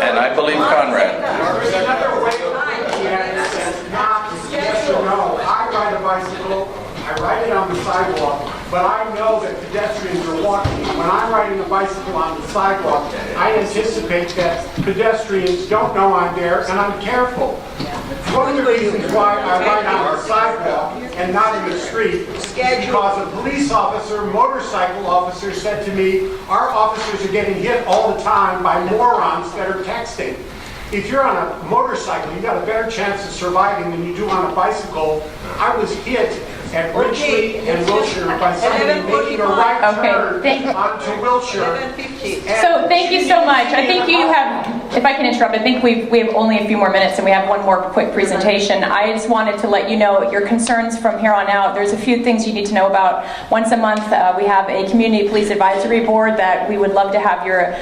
And I believe Conrad. There's another way of looking at it that's not yes or no. I ride a bicycle, I ride it on the sidewalk, but I know that pedestrians are walking. When I'm riding a bicycle on the sidewalk, I anticipate that pedestrians don't know I'm there, and I'm careful. One of the reasons why I ride on the sidewalk and not in the street is because a police officer, motorcycle officer, said to me, our officers are getting hit all the time by morons that are texting. If you're on a motorcycle, you got a better chance of surviving than you do on a bicycle. I was hit at Ridgely and Wilshire by somebody making a right turn onto Wilshire. So thank you so much. I think you have, if I can interrupt, I think we have only a few more minutes and we have one more quick presentation. I just wanted to let you know your concerns from here on out. There's a few things you need to know about. Once a month, we have a community police advisory board that we would love to have your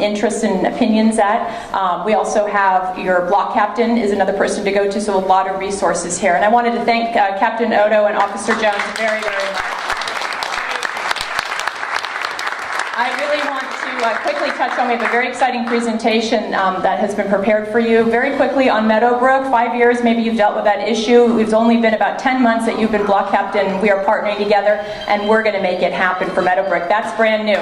interests and opinions at. We also have your block captain is another person to go to, so a lot of resources here. And I wanted to thank Captain Oddo and Officer Jones very, very much. I really want to quickly touch on, we have a very exciting presentation that has been prepared for you. Very quickly on Meadowbrook, 5 years, maybe you've dealt with that issue. It's only been about 10 months that you've been block captain. We are partnering together and we're going to make it happen for Meadowbrook. That's brand new.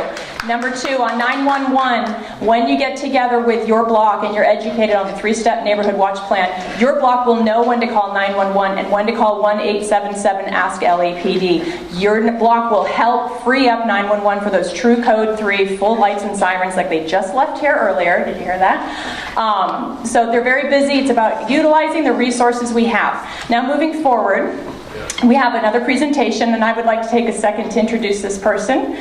Number 2, on 911, when you get together with your block and you're educated on the 3-step neighborhood watch plan, your block will know when to call 911 and when to call 1-877-ASK-LAPD. Your block will help free up 911 for those true code 3 full lights and sirens like they just left here earlier. Did you hear that? So they're very busy. It's about utilizing the resources we have. Now moving forward, we have another presentation, and I would like to take a second to introduce this person.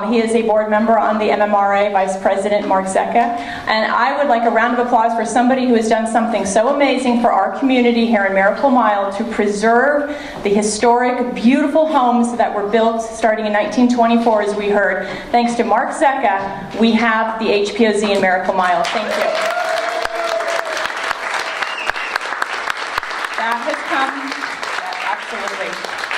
He is a board member on the MMRA, Vice President Mark Zecca, and I would like a round of applause for somebody who has done something so amazing for our community here in Miracle Mile to preserve the historic, beautiful homes that were built starting in 1924, as we heard. Thanks to Mark Zecca, we have the HPOZ in Miracle Mile. Thank you.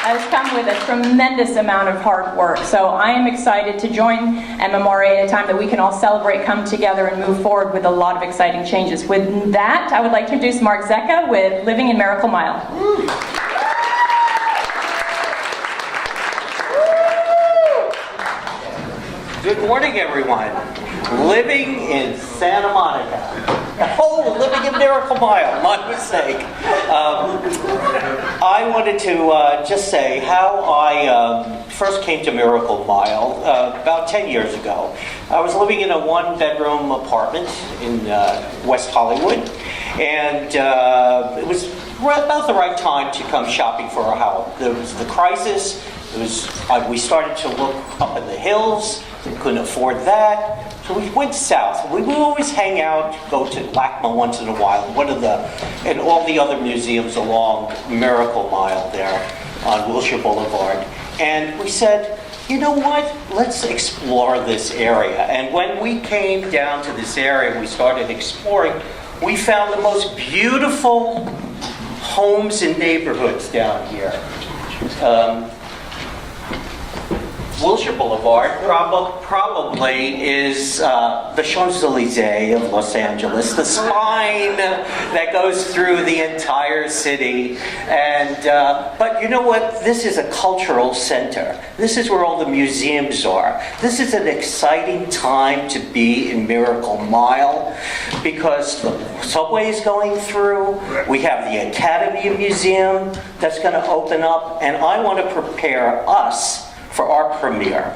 That has come with a tremendous amount of hard work. So I am excited to join MMRA at a time that we can all celebrate, come together, and move forward with a lot of exciting changes. With that, I would like to introduce Mark Zecca with Living in Miracle Mile. Good morning, everyone. Living in Santa Monica. Oh, living in Miracle Mile, my mistake. I wanted to just say how I first came to Miracle Mile about 10 years ago. I was living in a one-bedroom apartment in West Hollywood, and it was about the right time to come shopping for a house. There was the crisis. We started to look up in the hills. We couldn't afford that, so we went south. We would always hang out, go to LACMA once in a while, and all the other museums along Miracle Mile there on Wilshire Boulevard. And we said, you know what? Let's explore this area. And when we came down to this area, we started exploring. We found the most beautiful homes and neighborhoods down here. Wilshire Boulevard probably is the Champs-Élysées of Los Angeles, the spine that goes through the entire city. And but you know what? This is a cultural center. This is where all the museums are. This is an exciting time to be in Miracle Mile because the subway is going through. We have the Academy Museum that's going to open up, and I want to prepare us for our premiere.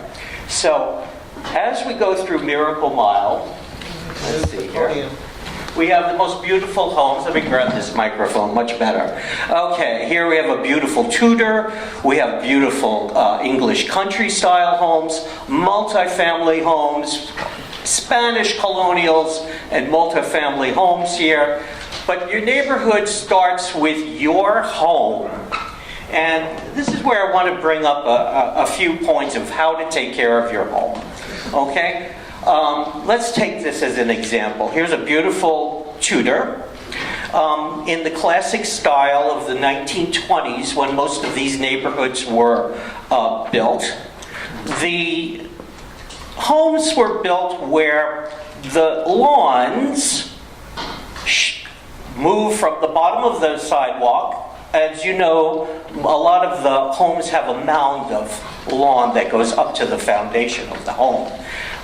So, as we go through Miracle Mile, let's see here. We have the most beautiful homes. Let me grab this microphone, much better. Okay, here we have a beautiful Tudor. We have beautiful English country-style homes, multifamily homes, Spanish colonials, and multifamily homes here. But your neighborhood starts with your home. And this is where I want to bring up a few points of how to take care of your home. Okay? Let's take this as an example. Here's a beautiful Tudor in the classic style of the 1920s when most of these neighborhoods were built. The homes were built where the lawns move from the bottom of the sidewalk. As you know, a lot of the homes have a mound of lawn that goes up to the foundation of the home.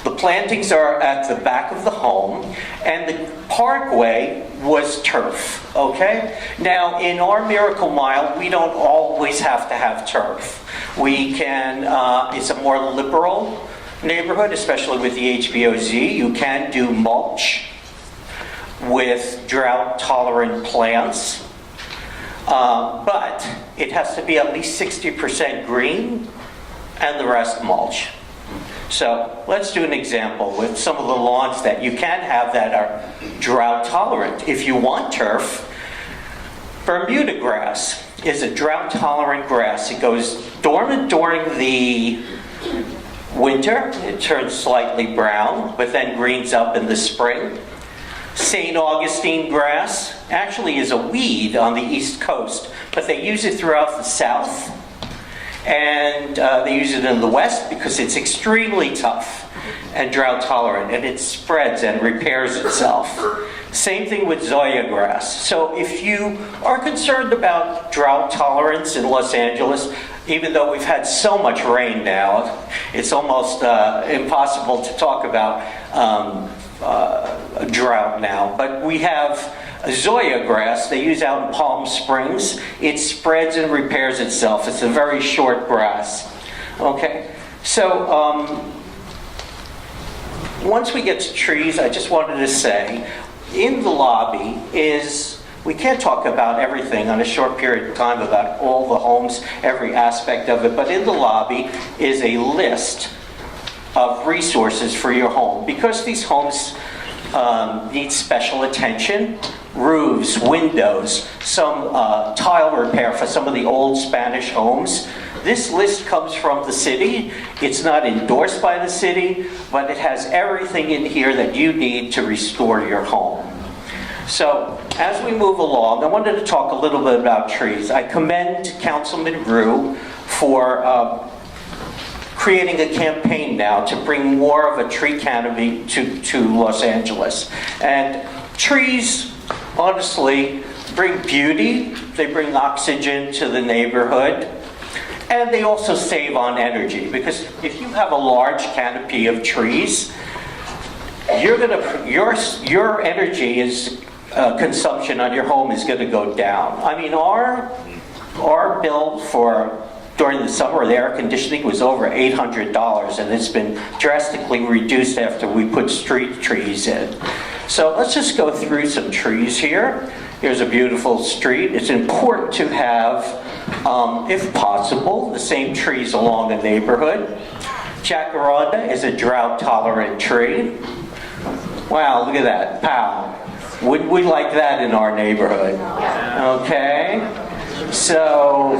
The plantings are at the back of the home, and the parkway was turf, okay? Now, in our Miracle Mile, we don't always have to have turf. We can, it's a more liberal neighborhood, especially with the HPOZ. You can do mulch with drought-tolerant plants. But it has to be at least 60% green and the rest mulch. So let's do an example with some of the lawns that you can have that are drought tolerant. If you want turf, Bermuda grass is a drought tolerant grass. It goes dormant during the winter. It turns slightly brown, but then greens up in the spring. St. Augustine grass actually is a weed on the East Coast, but they use it throughout the South, and they use it in the West because it's extremely tough. and drought tolerant, and it spreads and repairs itself. Same thing with Zoya grass. So if you are concerned about drought tolerance in Los Angeles, even though we've had so much rain now, it's almost impossible to talk about drought now. But we have Zoya grass they use out in Palm Springs. It spreads and repairs itself. It's a very short grass. Okay, so once we get to trees, I just wanted to say, in the lobby we can't talk about everything on a short period of time about all the homes, every aspect of it, but in the lobby is a list of resources for your home. Because these homes need special attention, roofs, windows, some tile repair for some of the old Spanish homes. This list comes from the city. It's not endorsed by the city, but it has everything in here that you need to restore your home. So, as we move along, I wanted to talk a little bit about trees. I commend Councilman Rue for creating a campaign now to bring more of a tree canopy to Los Angeles. And trees, honestly, bring beauty, they bring oxygen to the neighborhood, and they also save on energy. Because if you have a large canopy of trees, your energy consumption on your home is going to go down. I mean, our bill for during the summer, the air conditioning was over $800, and it's been drastically reduced after we put street trees in. So let's just go through some trees here. Here's a beautiful street. It's important to have, if possible, the same trees along a neighborhood. Jacaranda is a drought-tolerant tree. Wow, look at that. Pow. Wouldn't we like that in our neighborhood? Okay. So,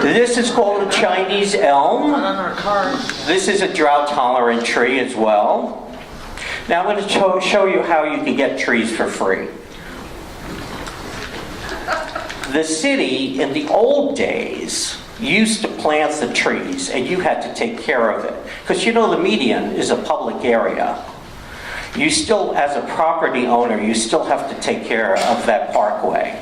this is called a Chinese elm. This is a drought-tolerant tree as well. Now I'm going to show you how you can get trees for free. The city, in the old days, used to plant the trees, and you had to take care of it. Because you know the median is a public area. You still, as a property owner, you still have to take care of that parkway.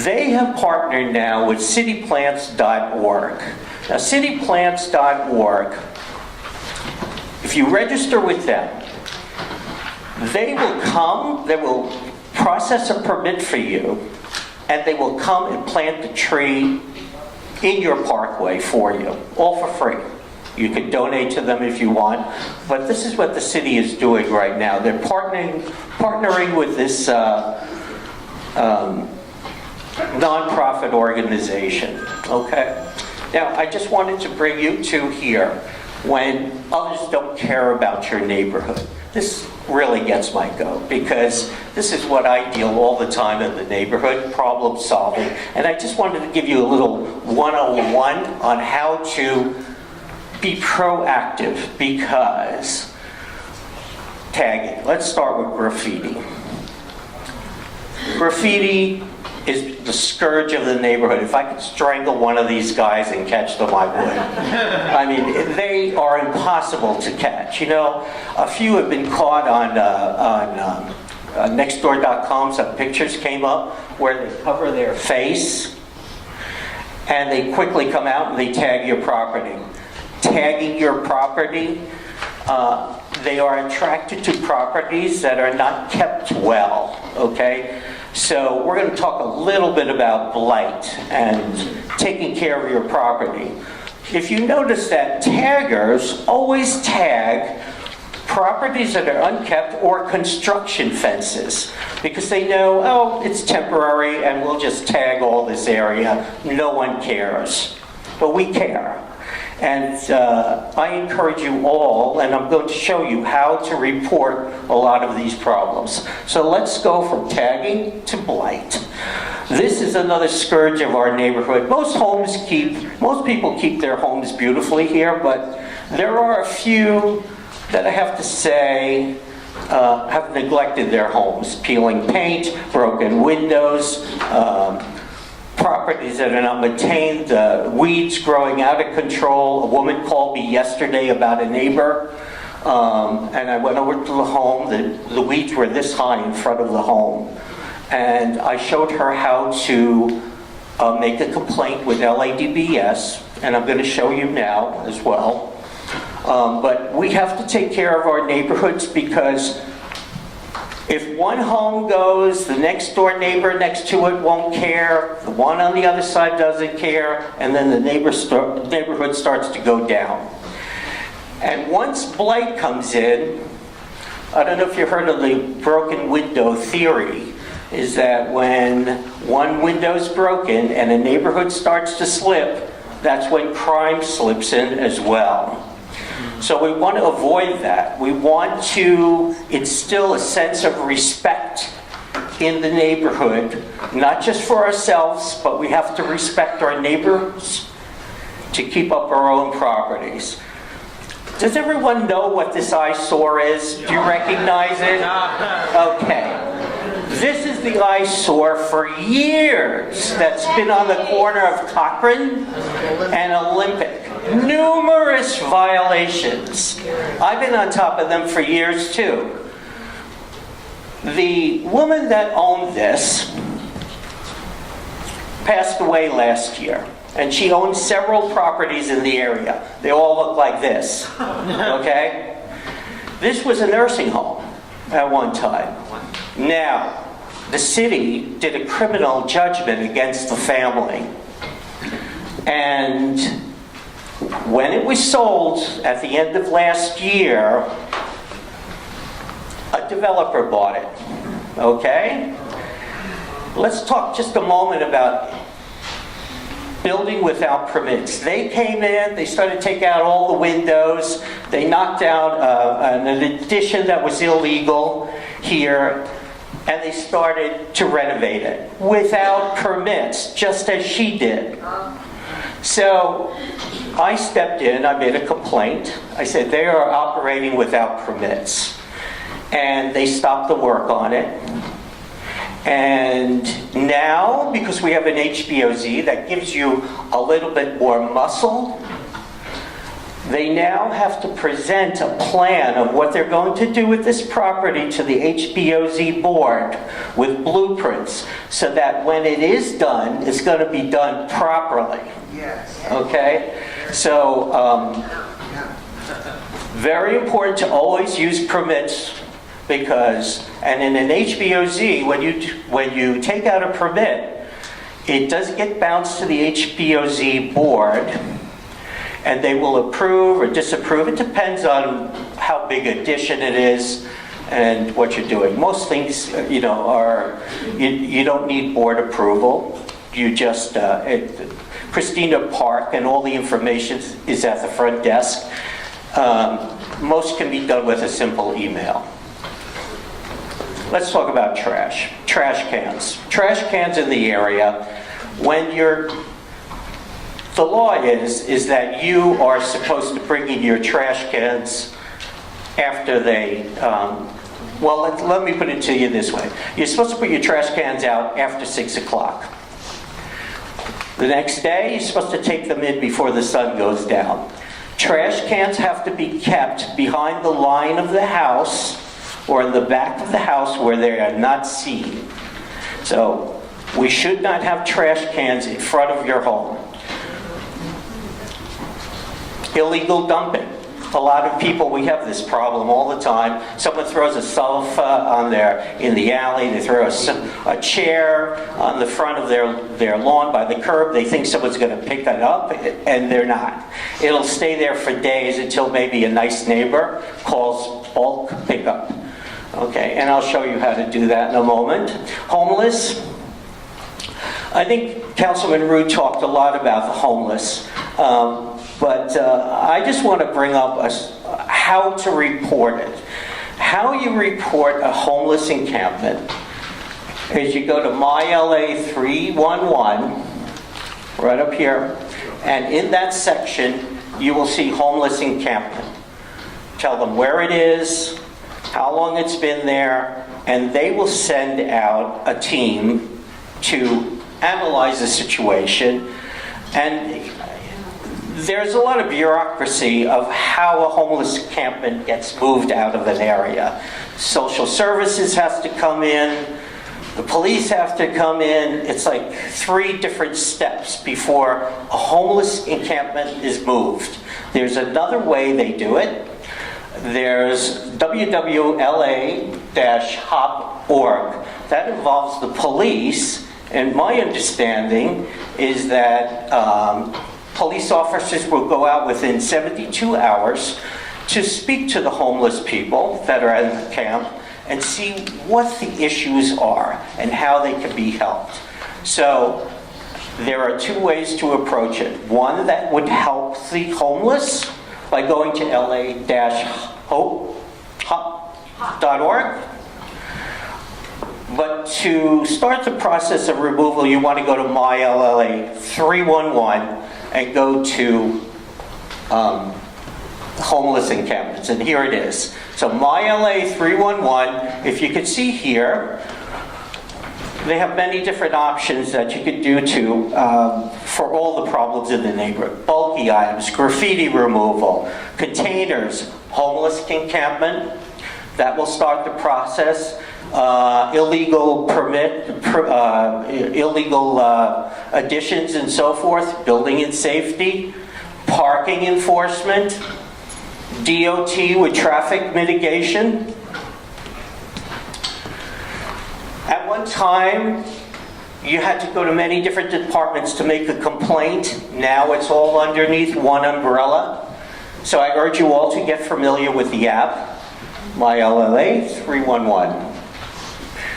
They have partnered now with cityplants.org. Now, cityplants.org, if you register with them, they will come, they will process a permit for you, and they will come and plant the tree in your parkway for you, all for free. You can donate to them if you want, but this is what the city is doing right now. They're partnering with this nonprofit organization, okay? Now, I just wanted to bring you to here when others don't care about your neighborhood. This really gets my goat, because this is what I deal all the time in the neighborhood, problem solving. And I just wanted to give you a little 101 on how to be proactive, because tagging. Let's start with graffiti. Graffiti is the scourge of the neighborhood. If I could strangle one of these guys and catch them, I would. I mean, they are impossible to catch. You know, a few have been caught on Nextdoor.com. Some pictures came up where they cover their face, and they quickly come out and they tag your property. Tagging your property, they are attracted to properties that are not kept well, okay? So we're going to talk a little bit about blight and taking care of your property. If you notice that taggers always tag properties that are unkept or construction fences, because they know, oh, it's temporary and we'll just tag all this area. No one cares. But we care. And I encourage you all, and I'm going to show you how to report a lot of these problems. So let's go from tagging to blight. This is another scourge of our neighborhood. Most people keep their homes beautifully here, but there are a few that I have to say have neglected their homes. Peeling paint, broken windows, properties that are not maintained, weeds growing out of control. A woman called me yesterday about a neighbor, and I went over to the home. The weeds were this high in front of the home. And I showed her how to make a complaint with L.A.D, and I'm going to show you now as well. But we have to take care of our neighborhoods, because if one home goes, the next door neighbor next to it won't care, the one on the other side doesn't care, and then the neighborhood starts to go down. And once blight comes in, I don't know if you've heard of the broken window theory, is that when one window's broken and a neighborhood starts to slip, that's when crime slips in as well. So we want to avoid that. We want to instill a sense of respect in the neighborhood, not just for ourselves, but we have to respect our neighbors to keep up our own properties. Does everyone know what this eyesore is? Do you recognize it? Okay. This is the eyesore for years that's been on the corner of Cochrane and Olympic. Numerous violations. I've been on top of them for years too. The woman that owned this passed away last year, and she owned several properties in the area. They all look like this, okay? This was a nursing home at one time. Now, the city did a criminal judgment against the family, and when it was sold at the end of last year, a developer bought it, okay? Let's talk just a moment about building without permits. They came in, they started to take out all the windows, they knocked down an addition that was illegal here, and they started to renovate it without permits, just as she did. So I stepped in, I made a complaint. I said they are operating without permits. And they stopped the work on it. And now, because we have an HBOZ that gives you a little bit more muscle, they now have to present a plan of what they're going to do with this property to the HBOZ board with blueprints, so that when it is done, it's going to be done properly. Yes. Okay? So, very important to always use permits, because, and in an HBOZ, when you take out a permit, it does get bounced to the HBOZ board, and they will approve or disapprove. It depends on how big addition it is and what you're doing. Most things, you don't need board approval. You just, Christina Park, and all the information is at the front desk. Most can be done with a simple email. Let's talk about trash. Trash cans. Trash cans in the area. When the law is that you are supposed to bring in your trash cans after they, let me put it to you this way. You're supposed to put your trash cans out after 6 o'clock. The next day, you're supposed to take them in before the sun goes down. Trash cans have to be kept behind the line of the house or in the back of the house where they are not seen. So, we should not have trash cans in front of your home. Illegal dumping. A lot of people, we have this problem all the time. Someone throws a sofa in the alley, they throw a chair on the front of their lawn by the curb. They think someone's going to pick it up, and they're not. It'll stay there for days until maybe a nice neighbor calls bulk pickup. Okay, and I'll show you how to do that in a moment. Homeless. I think Councilman Root talked a lot about the homeless. But I just want to bring up how to report it. How you report a homeless encampment is you go to MyLA 311, right up here, and in that section you will see homeless encampment. Tell them where it is, how long it's been there, and they will send out a team to analyze the situation, and there's a lot of bureaucracy of how a homeless encampment gets moved out of an area. Social services has to come in, the police have to come in. It's like 3 different steps before a homeless encampment is moved. There's another way they do it. There's www.L.A.P.D. That involves the police, and my understanding is that police officers will go out within 72 hours to speak to the homeless people that are in the camp and see what the issues are and how they can be helped. So there are 2 ways to approach it. One that would help the homeless by going to la-hope.org. But to start the process of removal, you want to go to MyLLA 311 and go to homeless encampments, and here it is. So MyLA 311, if you can see here, they have many different options that you could do for all the problems in the neighborhood. Bulky items, graffiti removal, containers, homeless encampment. That will start the process. Illegal additions and so forth, building and safety, parking enforcement, DOT with traffic mitigation. At one time, you had to go to many different departments to make a complaint. Now it's all underneath one umbrella. So I urge you all to get familiar with the app, MyLLA 311.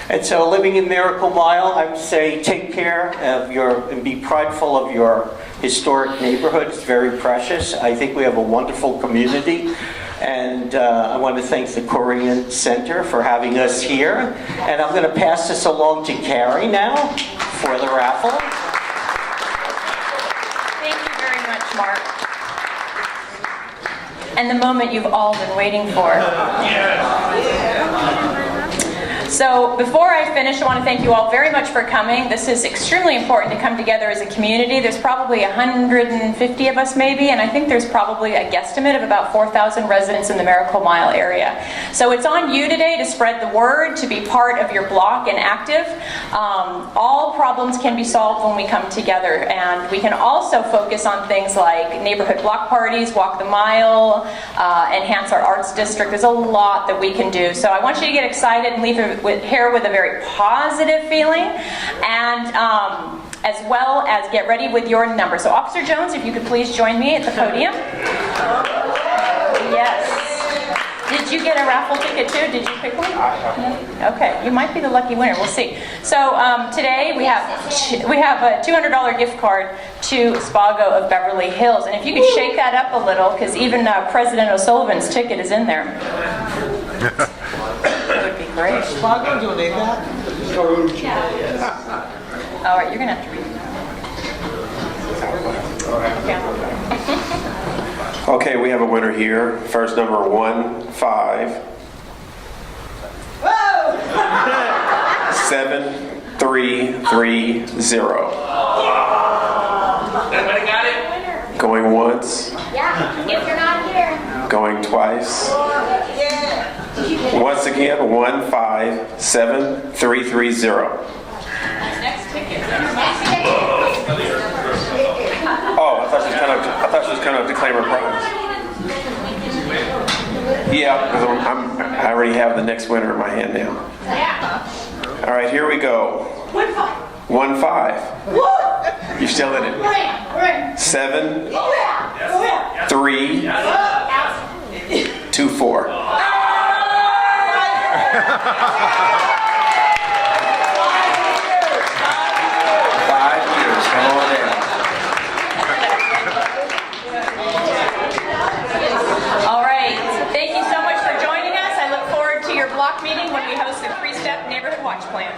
And so living in Miracle Mile, I would say take care of and be prideful of your historic neighborhood. It's very precious. I think we have a wonderful community. And I want to thank the Korean Center for having us here. And I'm going to pass this along to Carrie now for the raffle. Thank you very much, Mark. And the moment you've all been waiting for. So before I finish, I want to thank you all very much for coming. This is extremely important to come together as a community. There's probably 150 of us maybe, and I think there's probably a guesstimate of about 4,000 residents in the Miracle Mile area. So it's on you today to spread the word, to be part of your block and active. All problems can be solved when we come together, and we can also focus on things like neighborhood block parties, walk the mile, enhance our arts district. There's a lot that we can do. So I want you to get excited and leave here with a very positive feeling, and as well as get ready with your number. So Officer Jones, if you could please join me at the podium. Yes. Did you get a raffle ticket too? Did you pick one? Okay, you might be the lucky winner. We'll see. So today we have a $200 gift card to Spago of Beverly Hills, and if you could shake that up a little, because even President O'Sullivan's ticket is in there. That would be great. Spago donate that? All right, you're gonna have to read it. Okay, we have a winner here. First number 15730. Everybody got it? Going once, Yeah, if you're not here. going twice. Once again, 15730. Next ticket. Oh, I thought she was coming up to claim her prize. Yeah, because I already have the next winner in my hand now. All right, here we go. 1-5. You're still in it. 7-3-2-4. 5 years. Come on in. All right. Thank you so much for joining us. I look forward to your block meeting when we host the 3-step neighborhood watch plan.